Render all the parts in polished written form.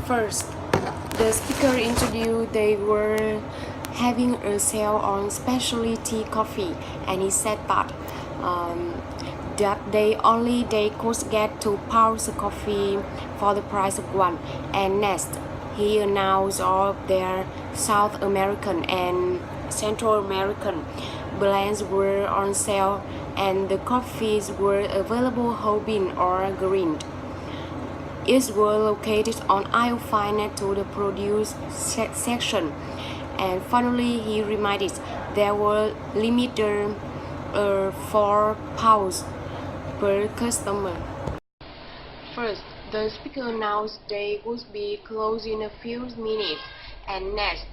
First, the speaker introduced they were having a sale on specialty coffee, and he said that they could get 2 pounds of coffee for the price of one. And next, he announced all their South American and Central American blends were on sale, and the coffees were available whole bean or grind. Each were located on aisle 5 next to the produce section. And finally, he reminded there were limited 4 pounds per customer. First, the speaker announced they would be closed in a few minutes, and next,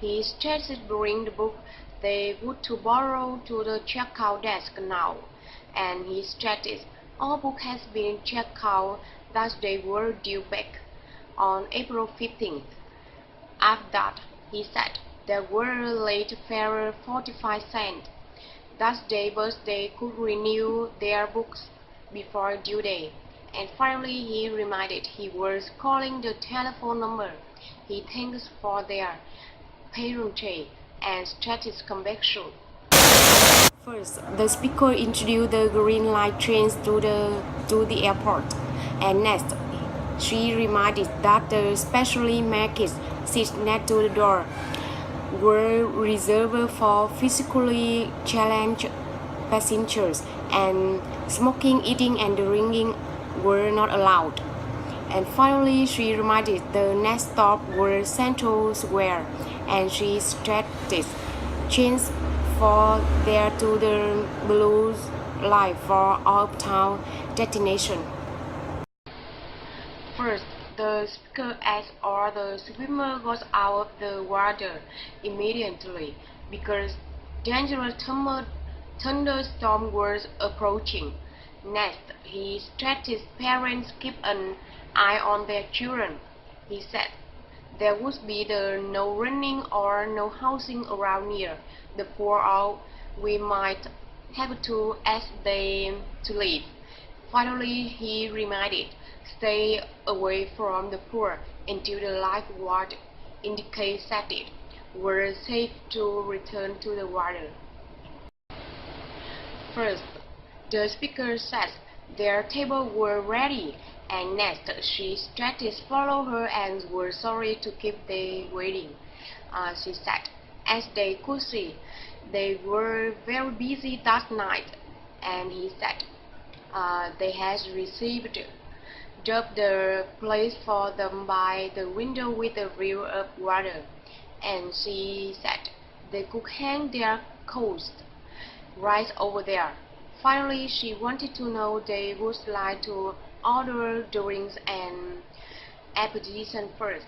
he suggested bring the book they would to borrow to the checkout desk now, and he suggested all book has been checked out, thus they were due back on April 15th. After that, he said there were late fare 45 cents, thus they could renew their books before due date. And finally, he reminded he was calling the telephone number. He thanks for their patience and started comeback soon. First, the speaker introduced the green light trains to the airport, and next, she reminded that the specially marked seats next to the door were reserved for physically challenged passengers, and smoking, eating, and drinking were not allowed. And finally, she reminded the next stop were Central Square, and she suggested change for there to the Blue Line for uptown destination. First, the speaker asked all the swimmers got out of the water immediately because dangerous thunderstorm was approaching. Next, he suggested parents keep an eye on their children. He said there would be no running or no housing around here. The poor out, we might have to ask them to leave. Finally, he reminded stay away from the poor until the lifeguard indicates that it were safe to return to the water. First, the speaker said their tables were ready, and next she suggested follow her and were sorry to keep them waiting. She said, as they could see, they were very busy that night, and he said they had received the place for them by the window with a view of water, and she said they could hang their coats right over there. Finally, she wanted to know they would like to order drinks and appetition first.